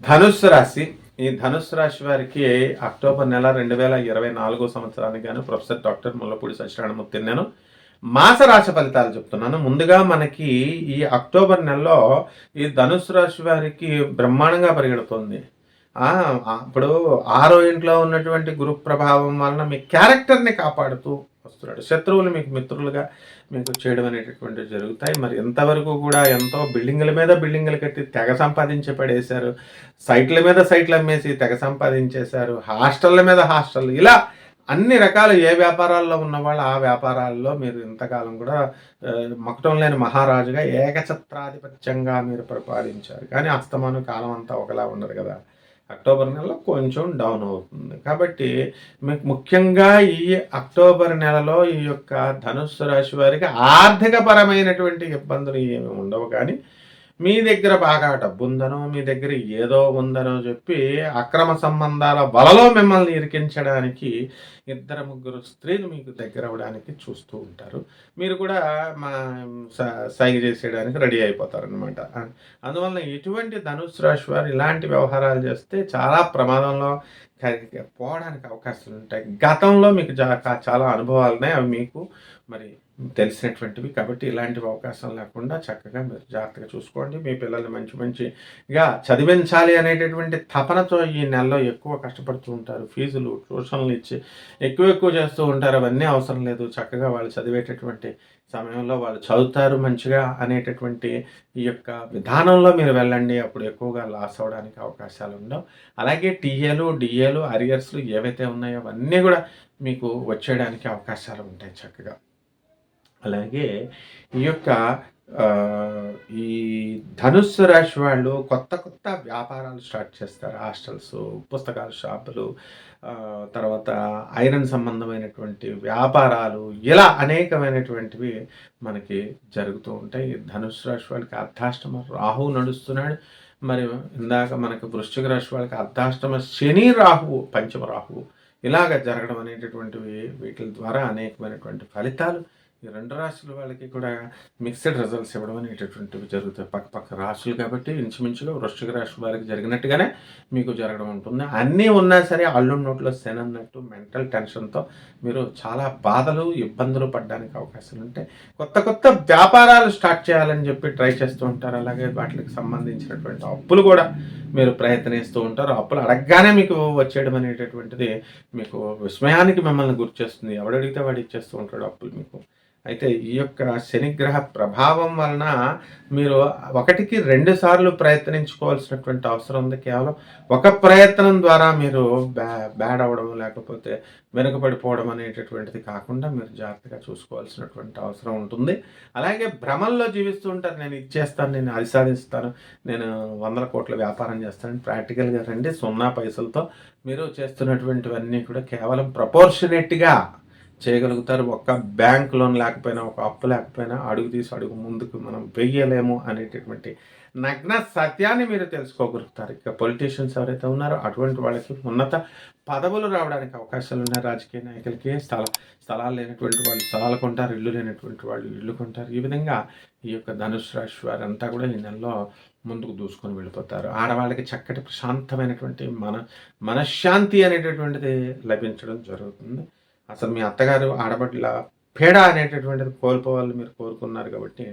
ధనుస్సు రాశి. ఈ ధనుస్సు రాశి వారికి అక్టోబర్ నెల 2024 సంవత్సరానికి గాను ప్రొఫెసర్ డాక్టర్ ముల్లపూడి సత్యనారాయణమూర్తిని నేను మాస రాశి ఫలితాలు చెప్తున్నాను. ముందుగా మనకి ఈ అక్టోబర్ నెలలో ఈ ధనుస్సు రాశి వారికి బ్రహ్మాండంగా పరిగెడుతుంది. ఇప్పుడు 6వ ఇంట్లో ఉన్నటువంటి గురు ప్రభావం వలన మీ క్యారెక్టర్‌ని కాపాడుతూ వస్తున్నాడు. శత్రువులు మీకు మిత్రులుగా మీకు చేయడం అనేటటువంటివి జరుగుతాయి. మరి ఎంతవరకు కూడా ఎంతో బిల్డింగుల మీద బిల్డింగులు కట్టి తెగ సంపాదించి పడేశారు. సైట్ల మీద సైట్లు అమ్మేసి తెగ సంపాదించేశారు. హాస్టళ్ళ మీద హాస్టళ్ళు ఇలా అన్ని రకాల ఏ వ్యాపారాల్లో ఉన్నవాళ్ళు ఆ వ్యాపారాల్లో మీరు ఇంతకాలం కూడా మకుటం లేని మహారాజుగా ఏకఛత్రాధిపత్యంగా మీరు పరిపాలించారు. కానీ అస్తమానం కాలం అంతా ఒకలా ఉండదు కదా! అక్టోబర్ నెలలో కొంచెం డౌన్ అవుతుంది. కాబట్టి మీకు ముఖ్యంగా ఈ అక్టోబర్ నెలలో ఈ యొక్క ధనుస్సు రాశి వారికి ఆర్థికపరమైనటువంటి ఇబ్బందులు ఏమి ఉండవు. కానీ మీ దగ్గర బాగా డబ్బుందనో, మీ దగ్గర ఏదో ఉందనో చెప్పి అక్రమ సంబంధాల వలలో మిమ్మల్ని ఇరికించడానికి 2-3 స్త్రీలు మీకు దగ్గర అవ్వడానికి చూస్తూ ఉంటారు. మీరు కూడా సైగ చేసేయడానికి రెడీ అయిపోతారనమాట. అందువలన ఇటువంటి ధనుస్సు రాశి వారు ఇలాంటి వ్యవహారాలు చేస్తే చాలా ప్రమాదంలో పోవడానికి అవకాశాలు ఉంటాయి. గతంలో మీకు చాలా అనుభవాలు ఉన్నాయి. అవి మీకు మరి తెలిసినటువంటివి. కాబట్టి ఇలాంటివి అవకాశం లేకుండా చక్కగా మీరు జాగ్రత్తగా చూసుకోండి. మీ పిల్లల్ని మంచిగా చదివించాలి అనేటటువంటి తపనతో ఈ నెలలో ఎక్కువ కష్టపడుతూ ఉంటారు. ఫీజులు, ట్యూషన్లు ఇచ్చి ఎక్కువ చేస్తూ ఉంటారు. అవన్నీ అవసరం లేదు. చక్కగా వాళ్ళు చదివేటటువంటి సమయంలో వాళ్ళు చదువుతారు మంచిగా అనేటటువంటి ఈ యొక్క విధానంలో మీరు వెళ్ళండి. అప్పుడు ఎక్కువగా లాస్ అవ్వడానికి అవకాశాలు ఉండవు. అలాగే టీఏలు, డిఏలు, అరియర్స్లు ఏవైతే ఉన్నాయో అవన్నీ కూడా మీకు వచ్చేయడానికి అవకాశాలు ఉంటాయి చక్కగా. అలాగే ఈ యొక్క ఈ ధనుస్సు రాశి వాళ్ళు కొత్త వ్యాపారాలు స్టార్ట్ చేస్తారు. హాస్టల్స్, పుస్తకాల షాపులు, తర్వాత ఐరన్ సంబంధమైనటువంటి వ్యాపారాలు, ఇలా అనేకమైనటువంటివి మనకి జరుగుతూ ఉంటాయి. ధనుస్సు రాశి వాళ్ళకి అర్ధాష్టమ రాహువు నడుస్తున్నాడు. మరి ఇందాక మనకి వృశ్చిక రాశి వాళ్ళకి అర్ధాష్టమ శని రాహువు, పంచమ రాహువు ఇలాగ జరగడం అనేటటువంటివి వీటి ద్వారా అనేకమైనటువంటి ఫలితాలు ఈ 2 రాశుల వాళ్ళకి కూడా మిక్స్డ్ రిజల్ట్స్ ఇవ్వడం అనేటటువంటివి జరుగుతాయి. పక్క రాశులు కాబట్టి ఇంచుమించుగా వృశ్చిక రాశి వారికి జరిగినట్టుగానే మీకు జరగడం ఉంటుంది. అన్నీ ఉన్నా సరే అల్లుడి నోట్లో శని అన్నట్టు మెంటల్ టెన్షన్తో మీరు చాలా బాధలు, ఇబ్బందులు పడడానికి అవకాశాలు ఉంటాయి. కొత్త వ్యాపారాలు స్టార్ట్ చేయాలని చెప్పి ట్రై చేస్తూ ఉంటారు. అలాగే వాటికి సంబంధించినటువంటి అప్పులు కూడా మీరు ప్రయత్నిస్తూ ఉంటారు. అప్పులు అడగగానే మీకు వచ్చేయడం అనేటటువంటిది మీకు విస్మయానికి మిమ్మల్ని గురి చేస్తుంది. ఎవడడిగితే వాడు ఇచ్చేస్తూ ఉంటాడు అప్పులు మీకు. అయితే ఈ యొక్క శనిగ్రహ ప్రభావం వలన మీరు 1కి 2 సార్లు ప్రయత్నించుకోవాల్సినటువంటి అవసరం ఉంది. కేవలం ఒక ప్రయత్నం ద్వారా మీరు బ్యాడ్ అవ్వడం లేకపోతే వెనుకబడిపోవడం అనేటటువంటిది కాకుండా మీరు జాగ్రత్తగా చూసుకోవాల్సినటువంటి అవసరం ఉంటుంది. అలాగే భ్రమంలో జీవిస్తూ ఉంటారు. నేను ఇది చేస్తాను, నేను అది సాధిస్తాను, నేను 100 కోట్ల వ్యాపారం చేస్తాను. ప్రాక్టికల్గా రండి. 0 పైసలతో మీరు చేస్తున్నటువంటివన్నీ కూడా కేవలం ప్రపోర్షనేట్గా చేయగలుగుతారు. ఒక్క బ్యాంక్ లోన్ లేకపోయినా, ఒక అప్పు లేకపోయినా అడుగు తీసి అడుగు ముందుకు మనం వెయ్యలేము అనేటటువంటి నగ్న సత్యాన్ని మీరు తెలుసుకోగలుగుతారు. ఇక పొలిటీషియన్స్ ఎవరైతే ఉన్నారో అటువంటి వాళ్ళకి ఉన్నత పదవులు రావడానికి అవకాశాలు ఉన్నాయి. రాజకీయ నాయకులకి స్థలాలు లేనటువంటి వాళ్ళు స్థలాలు కొంటారు, ఇల్లు లేనటువంటి వాళ్ళు ఇల్లు కొంటారు. ఈ విధంగా ఈ యొక్క ధనుసు రాశి వారంతా కూడా ఈ నెలలో ముందుకు దూసుకొని వెళ్ళిపోతారు. ఆడవాళ్ళకి చక్కటి ప్రశాంతమైనటువంటి మనశ్శాంతి అనేటటువంటిది లభించడం జరుగుతుంది. అసలు మీ అత్తగారు ఆడబిడ్డల పీడ అనేటటువంటిది కోల్పోవాలని మీరు కోరుకున్నారు కాబట్టి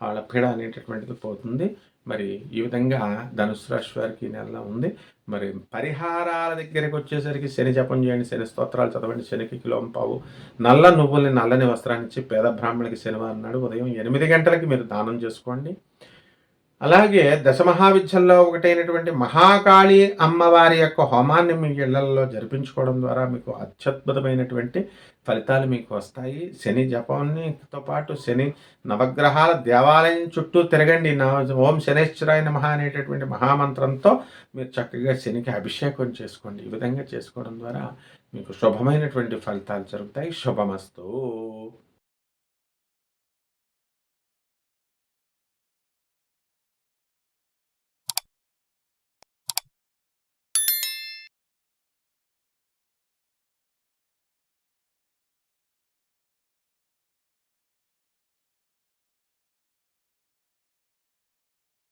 వాళ్ళ పీడ అనేటటువంటిది పోతుంది. మరి ఈ విధంగా ధనుసు రాశి వారికి ఈ నెలలో ఉంది. మరి పరిహారాల దగ్గరికి వచ్చేసరికి శని జపం చేయండి, శని స్తోత్రాలు చదవండి, శనికి కిలోంపావు నల్ల నువ్వుల్ని నల్లని వస్త్రాన్ని ఇచ్చి పేద బ్రాహ్మణులకి శనివారం నాడు ఉదయం 8 గంటలకి మీరు దానం చేసుకోండి. అలాగే దశమహావిద్యల్లో ఒకటైనటువంటి మహాకాళి అమ్మవారి యొక్క హోమాన్ని మీ ఇళ్లలో జరిపించుకోవడం ద్వారా మీకు అత్యద్భుతమైనటువంటి ఫలితాలు మీకు వస్తాయి. శని జపంతో పాటు శని నవగ్రహాల దేవాలయం చుట్టూ తిరగండి. ఓం శనేశ్వరాయ నమః అనేటటువంటి మహామంత్రంతో మీరు చక్కగా శనికి అభిషేకం చేసుకోండి. ఈ విధంగా చేసుకోవడం ద్వారా మీకు శుభమైనటువంటి ఫలితాలు జరుగుతాయి. శుభమస్తు.